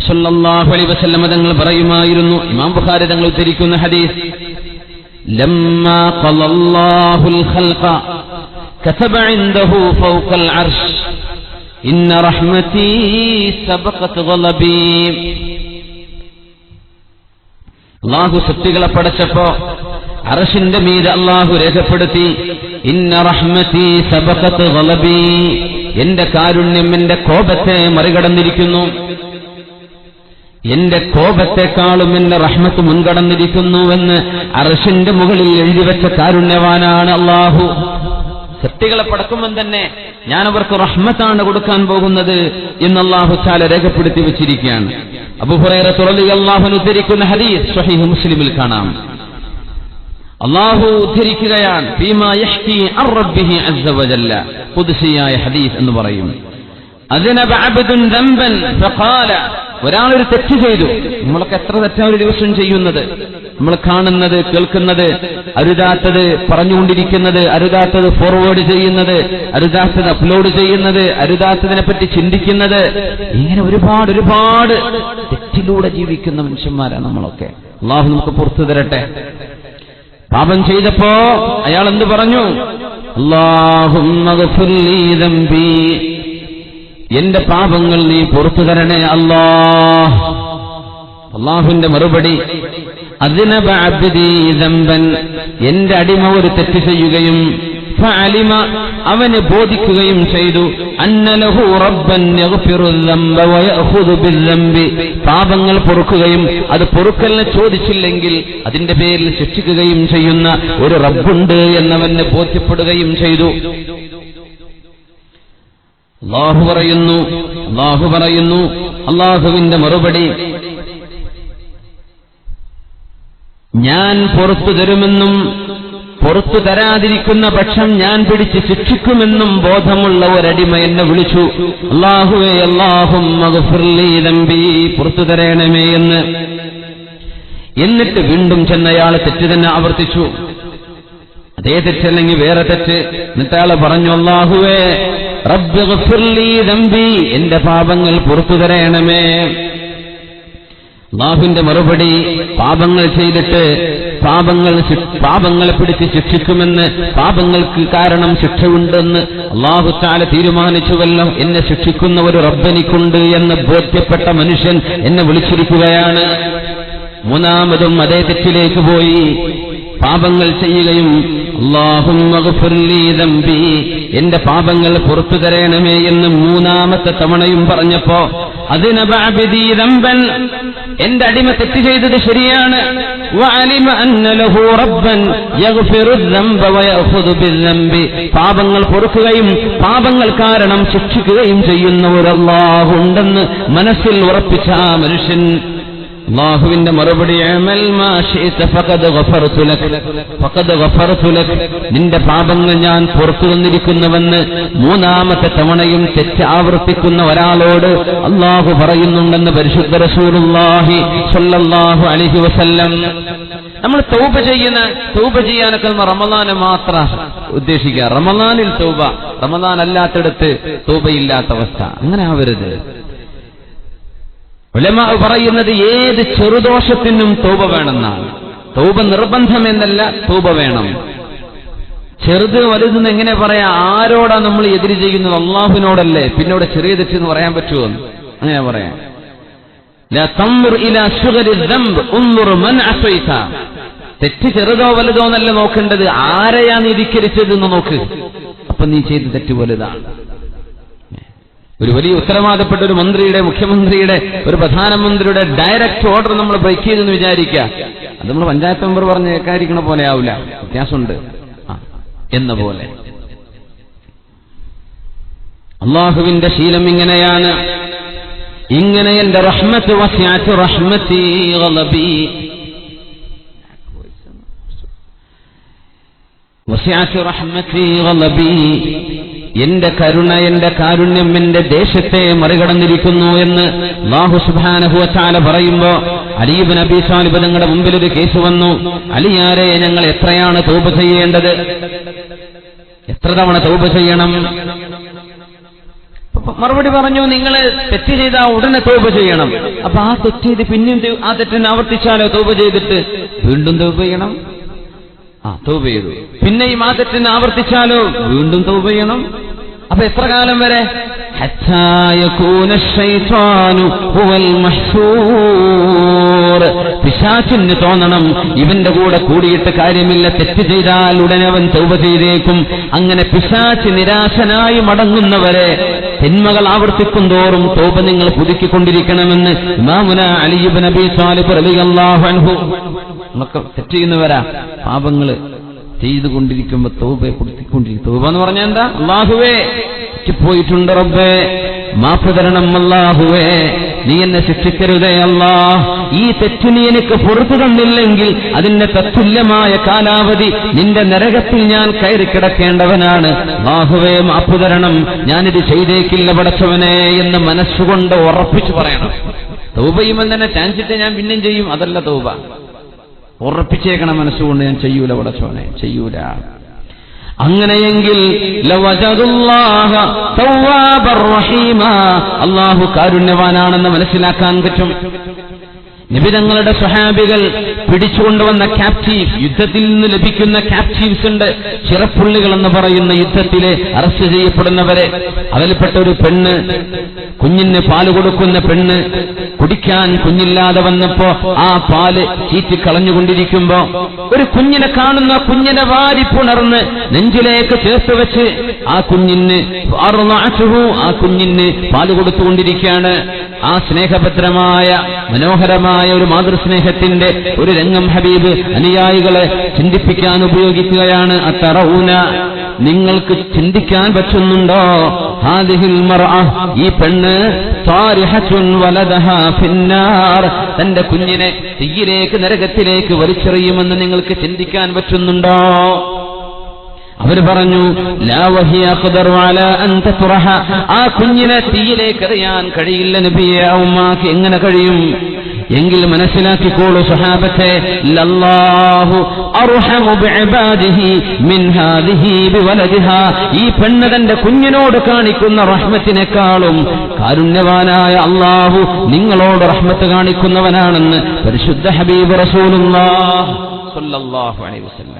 സല്ലല്ലാഹു അലൈഹി വസല്ലം തങ്ങൾ പറയുമായിരുന്നു, ഇമാം ബുഖാരി തങ്ങൾ ഉദ്ധരിക്കുന്ന ഹദീസ്, ലമ്മാ ഖലല്ലാഹുൽ ഖൽഖ കതബ ഇൻദഹു ഫൗഖൽ അർശ് ഇന്ന റഹ്മതീ സബഖത് ഗളബി. അല്ലാഹു സൃഷ്ടികളെ പടച്ചപ്പോ അർശിന്റെ മീതെ അല്ലാഹു രേഖപ്പെടുത്തി, ഇന്ന റഹ്മതീ സബഖത് ഗളബി, എന്റെ കാരുണ്യം എന്റെ കോപത്തെ മറികടന്നിരിക്കുന്നു, എന്റെ കോപത്തെക്കാളും എന്റെ റഹ്മത്ത് മുൻകടന്നിരിക്കുന്നുവെന്ന് അർശിന്റെ മുകളിൽ എഴുതിവെച്ച കാരുണ്യവാനാണ് അല്ലാഹു. സൃഷ്ടികളെ പടക്കുമ്പോൾ തന്നെ ഞാൻ അവർക്ക് റഹ്മത്താണ് കൊടുക്കാൻ പോകുന്നത് എന്ന് അല്ലാഹു തആല രേഖപ്പെടുത്തി വെച്ചിരിക്കുകയാണ്. അബൂ ഹുറൈറ റളിയല്ലാഹു അൻഹു ഉദ്ധരിക്കുന്ന ഹദീസ് സ്വഹീഹ് മുസ്ലിമിൽ കാണാം. അല്ലാഹു ഉദ്ധരിക്കുകയാണ്, ഫീമാ യഹ്കി അൻ റബ്ബിഹി അസ്സ വജല്ല, ഖുദ്സിയായ ഹദീസ് എന്ന് പറയും. അദ്നബ അബ്ദുൻ ദംബൻ ഫഖാല, ഒരാളൊരു തെറ്റ് ചെയ്തു. നമ്മളൊക്കെ എത്ര തെറ്റാണ് ഒരു ദിവസം ചെയ്യുന്നത്? നമ്മൾ കാണുന്നത്, കേൾക്കുന്നത്, അരുതാത്തത് പറഞ്ഞുകൊണ്ടിരിക്കുന്നത്, അരുതാത്തത് ഫോർവേഡ് ചെയ്യുന്നത്, അരുതാത്തത് അപ്ലോഡ് ചെയ്യുന്നത്, അരുതാത്തതിനെ പറ്റി ചിന്തിക്കുന്നത്, ഇങ്ങനെ ഒരുപാട് ഒരുപാട് തെറ്റിലൂടെ ജീവിക്കുന്ന മനുഷ്യന്മാരാണ് നമ്മളൊക്കെ. അല്ലാഹു നമുക്ക് പുറത്തു തരട്ടെ. പാപം ചെയ്തപ്പോ അയാൾ എന്ത് പറഞ്ഞു? അല്ലാഹുമ്മ ഗ്ഫിർ ലീ ദംബി, എന്റെ പാപങ്ങൾ നീ പുറത്തു തരണേ അല്ലാഹ്. അല്ലാഹുവിന്റെ മറുപടി, അദ്നബ അബ്ദി ദംബൻ, എന്റെ അടിമ ഒരു തെറ്റ് ചെയ്യുകയും ഫഅലിമ, അവന് ബോധിക്കുകയും ചെയ്തു, അന്നലഹു റബ്ബൻ യഗ്ഫിറു ദംബ വയഖുദു ബിദ്ദംബി, പാപങ്ങൾ പൊറുക്കുകയും അത് പൊറുക്കലിനെ ചോദിച്ചില്ലെങ്കിൽ അതിന്റെ പേരിൽ ശിക്ഷിക്കുകയും ചെയ്യുന്ന ഒരു റബ്ബുണ്ട് എന്നവന് ബോധ്യപ്പെടുകയും ചെയ്തു. അല്ലാഹു പറയുന്നു, അല്ലാഹുവിന്റെ മറുപടി, ഞാൻ പുറത്തു തരുമെന്നും പുറത്തു തരാതിരിക്കുന്ന പക്ഷം ഞാൻ പിടിച്ച് ശിക്ഷിക്കുമെന്നും ബോധമുള്ള ഒരടിമ എന്നെ വിളിച്ചു, അല്ലാഹുവേ അല്ലാഹുമ്മ ഗ്ഫിർ ലീ ദംബി, പുറത്തു തരണമേ എന്ന്. എന്നിട്ട് വീണ്ടും ചെന്നയാൾ തെറ്റ് തന്നെ ആവർത്തിച്ചു. അതേ തെറ്റല്ലെങ്കിൽ വേറെ തെറ്റ്. എന്നിട്ട് അയാൾ പറഞ്ഞു, അല്ലാഹുവേ റബ്ബി ഗ്ഫിർ ലീ ദംബി, എന്റെ പാപങ്ങൾ പുറത്തു തരണമേ. അല്ലാഹുവിന്റെ മറുപടി, പാപങ്ങൾ ചെയ്തിട്ട് പാപങ്ങളെ പിടിച്ച് ശിക്ഷിക്കുമെന്ന്, പാപങ്ങൾക്ക് കാരണം ശിക്ഷയുണ്ടെന്ന് അല്ലാഹു തആല തീരുമാനിച്ചുവല്ലോ. എന്നെ ശിക്ഷിക്കുന്ന ഒരു റബ്ബെനിക്കുണ്ട് എന്ന് ബോധ്യപ്പെട്ട മനുഷ്യൻ എന്നെ വിളിച്ചിരിക്കുകയാണ്. മൂന്നാമതും അതേ തെറ്റിലേക്ക് പോയി പാപങ്ങൾ ചെയ്യുകയും അല്ലാഹുമ്മ ഗ്ഫിർ ലീ ദംബി, എന്റെ പാപങ്ങൾ പുറത്തു തരണമേ എന്ന് മൂന്നാമത്തെ തവണയും പറഞ്ഞപ്പോ, അദ്നബ അബ്ദി ദംബൻ, എന്റെ അടിമ തെറ്റ് ചെയ്തത് ശരിയാണ്, വഅലിമ അന്ന ലഹു റബ്ബൻ യഗ്ഫിറു ദംബ വയഖുദു ബിദ്ദംബി, പാപങ്ങൾ പൊറുക്കുകയും പാപങ്ങൾ കാരണം ശിക്ഷിക്കുകയും ചെയ്യുന്ന ഒരു അല്ലാഹു ഉണ്ടെന്ന് മനസ്സിൽ ഉറപ്പിച്ച ആ മനുഷ്യൻ അല്ലാഹുവിന്റെ മറുപടി, അമൽ മാ ശിഅത ഫഖദ് ഗഫർതു ലക, ഫഖദ് ഗഫർതു ലക, നിന്റെ പാപങ്ങൾ ഞാൻ പുറത്തു തന്നിരിക്കുന്നുവെന്ന് മൂന്നാമത്തെ തവണയും തെറ്റ് ആവർത്തിക്കുന്ന ഒരാളോട് അല്ലാഹു പറയുന്നുണ്ടെന്ന് പരിശുദ്ധ റസൂലുള്ളാഹി സ്വല്ലല്ലാഹു അലൈഹി വസല്ലം. നമ്മൾ തൗബ ചെയ്യാനൊക്കെ റമളാനെ മാത്രം ഉദ്ദേശിക്കുക. റമളാനിൽ തൗബ, റമളാൻ അല്ലാത്തടത്ത് തൗബയില്ലാത്ത അവസ്ഥ. അങ്ങനെ ആവരുത്. ഉലമാ പറയുന്നത് ഏത് ചെറുദോഷത്തിനും തൗബ വേണമെന്നാണ്. തൗബ നിർബന്ധമെന്നല്ല, തൗബ വേണം. ചെറുത് വലുതെന്ന് എങ്ങനെ പറയാം? ആരോടാ നമ്മൾ എതിര് ചെയ്യുന്നത്? അല്ലാഹുവിനോടല്ലേ. പിന്നോട് ചെറിയ തെറ്റെന്ന് പറയാൻ പറ്റുമോ? അങ്ങനെ പറയാം. ലാ തൻദുർ ഇലാ ശുഗരി ദംബ് ഉൻദുർ മൻ അസൈത, തെറ്റ് ചെറുതോ വലുതോ എന്നല്ല നോക്കേണ്ടത്, ആരെയാ നീ ധിക്കരിച്ചതെന്ന് നോക്ക്. അപ്പൊ നീ ചെയ്ത തെറ്റ് വലുതാണ്. ഒരു വലിയ ഉത്തരവാദപ്പെട്ട ഒരു മന്ത്രിയുടെ, മുഖ്യമന്ത്രിയുടെ, ഒരു പ്രധാനമന്ത്രിയുടെ ഡയറക്റ്റ് ഓർഡർ നമ്മൾ ബ്രേക്ക് ചെയ്തെന്ന് വിചാരിക്കുക. അത് നമ്മൾ പഞ്ചായത്ത് മെമ്പർ പറഞ്ഞ് കേൾക്കാതിരിക്കണ പോലെ ആവില്ല, വ്യത്യാസമുണ്ട് എന്ന പോലെ. അല്ലാഹുവിന്റെ ശീലം ഇങ്ങനെയാണ്. ഇങ്ങനെ എന്റെ റഹ്മത്ത് വസിഅത് റഹ്മതി ഗളബി, വസിഅത് റഹ്മതി ഗളബി, എന്റെ കരുണ, എന്റെ കാരുണ്യം എന്റെ ദേശത്തെ മറികടന്നിരിക്കുന്നു എന്ന് അല്ലാഹു സുബ്ഹാനഹു വ തആല പറയുമ്പോ അലി ഇബ്നു അബീ ത്വാലിബ് തങ്ങളുടെ മുമ്പിൽ ഒരു കേസ് വന്നു. അലിയാരെ, ഞങ്ങൾ എത്രയാണ് തൗബ ചെയ്യേണ്ടത്? എത്ര തവണ തൗബ ചെയ്യണം? മറുപടി പറഞ്ഞു, നിങ്ങൾ തെറ്റ് ചെയ്താൽ ഉടനെ തൗബ ചെയ്യണം. അപ്പൊ ആ തെറ്റ് ചെയ്ത് പിന്നെയും ആ തെറ്റിനെ ആവർത്തിച്ചാലോ? തൗബ ചെയ്തിട്ട് വീണ്ടും തൗബ ചെയ്യണം. തൗബ ചെയ്തു, പിന്നെയും ആ തെറ്റിനെ ആവർത്തിച്ചാലോ? വീണ്ടും തൗബ ചെയ്യണം. അപ്പൊ എത്ര കാലം വരെ? പിശാചിന് തോന്നണം ഇവന്റെ കൂടെ കൂടിയിട്ട് കാര്യമില്ല, തെറ്റ് ചെയ്താൽ ഉടനെ അവൻ തൗബ ചെയ്തേക്കും. അങ്ങനെ പിശാച് നിരാശനായി മടങ്ങുന്നവരെ തിന്മകൾ ആവർത്തിക്കും തോറും തൗബ നിങ്ങൾ പുതുക്കിക്കൊണ്ടിരിക്കണമെന്ന് ഇമാമുന അലി ഇബ്നു അബീ ത്വാലിബ് റളിയല്ലാഹു അൻഹു. നമുക്ക് തെറ്റ് ചെയ്യുന്നവരാ, പാപങ്ങൾ ചെയ്തുകൊണ്ടിരിക്കുമ്പോ തൗബയെ പുതുക്കിക്കൊണ്ടിരിക്കും. തൗബ എന്ന് പറഞ്ഞാൽ എന്താ? അല്ലാഹുവേ പോയിട്ടുണ്ട് റബ്ബേ, മാഫ് തരണം അല്ലാഹുവേ, നീ എന്നെ ശിക്ഷിക്കരുതേ അല്ലാഹ്. ഈ തെറ്റ് നീ എനിക്ക് പുറത്തു തന്നില്ലെങ്കിൽ അതിന്റെ തത്തുല്യമായ കാലാവധി നിന്റെ നരകത്തിൽ ഞാൻ കയറി കിടക്കേണ്ടവനാണ്. അല്ലാഹുവേ മാഫ് തരണം, ഞാനിത് ചെയ്തേക്കില്ല പടച്ചവനെ എന്ന് മനസ്സുകൊണ്ട് ഉറപ്പിച്ചു പറയണം. തൗബ ചെയ്യുമ്പോൾ തന്നെ ചാൻസിട്ട് ഞാൻ പിന്നെയും ചെയ്യും, അതല്ല തൗബ. ഉറപ്പിച്ചേക്കണം മനസ്സുകൊണ്ട്, ഞാൻ ചെയ്യൂല പടച്ചവനെ, ചെയ്യൂല. അങ്ങനെയെങ്കിൽ അല്ലാഹു കാരുണ്യവാനാണെന്ന് മനസ്സിലാക്കാൻ പറ്റും. നബി തങ്ങളുടെ സ്വഹാബികൾ പിടിച്ചുകൊണ്ടുവന്ന ക്യാപ്റ്റീവ്, യുദ്ധത്തിൽ നിന്ന് ലഭിക്കുന്ന ക്യാപ്റ്റീവ്സ് ഉണ്ട്, ചിറപ്പുള്ളികൾ എന്ന് പറയുന്ന യുദ്ധത്തിലെ അറസ്റ്റ് ചെയ്യപ്പെടുന്നവരെ. അതിൽപ്പെട്ട ഒരു പെണ്ണ്, കുഞ്ഞിന് പാല് കൊടുക്കുന്ന പെണ്ണ്, കുടിക്കാൻ കുഞ്ഞില്ലാതെ വന്നപ്പോ ആ പാല് ചീറ്റിക്കളഞ്ഞുകൊണ്ടിരിക്കുമ്പോ ഒരു കുഞ്ഞിനെ കാണുന്ന, കുഞ്ഞിനെ വാരിപ്പുണർന്ന് നെഞ്ചിലേക്ക് ചേർത്ത് വെച്ച് ആ കുഞ്ഞിന് പാല് കൊടുത്തുകൊണ്ടിരിക്കുകയാണ്. ആ സ്നേഹഭദ്രമായ മനോഹരമായ ഒരു മാതൃസ്നേഹത്തിന്റെ ഒരു രംഗം ഹബീബ് അനുയായികളെ ചിന്തിപ്പിക്കാൻ ഉപയോഗിക്കുകയാണ്. അത്തറഊന, നിങ്ങൾക്ക് ചിന്തിക്കാൻ പറ്റുന്നുണ്ടോ? ഹാദിഹിൽ മർഅ, ഈ പെണ്ണ് സാരിഹത്തുൻ വലദഹാ ഫിന്നാർ, തന്റെ കുഞ്ഞിനെ തീയിലേക്ക്, നരകത്തിലേക്ക് വലിച്ചെറിയുമെന്ന് നിങ്ങൾക്ക് ചിന്തിക്കാൻ പറ്റുന്നുണ്ടോ? അവർ പറഞ്ഞു, ലാ വഹിയ ഖദറു അലാ അൻ തത്റഹ, ആ കുഞ്ഞിനെ തീയിലേക്ക് എറിയാൻ കഴിയില്ല നബിയെ, ഉമ്മാക്ക് എങ്ങനെ കഴിയും? എങ്കിൽ മനസ്സിലാക്കിക്കോളൂ സഹാബത്തെ, ലല്ലാഹു അർഹമു ബിഇബാദിഹി മിൻ ഹാദിഹി ബിവലദിഹാ, ഈ പെണ്ണ് തന്റെ കുഞ്ഞിനോട് കാണിക്കുന്ന റഹ്മത്തിനേക്കാളും കാരുണ്യവാനായ അല്ലാഹു നിങ്ങളോട് റഹ്മത്ത് കാണിക്കുന്നവനാണെന്ന് പരിശുദ്ധ ഹബീബ് റസൂലുള്ളാഹി സ്വല്ലല്ലാഹു അലൈഹി വസല്ലം.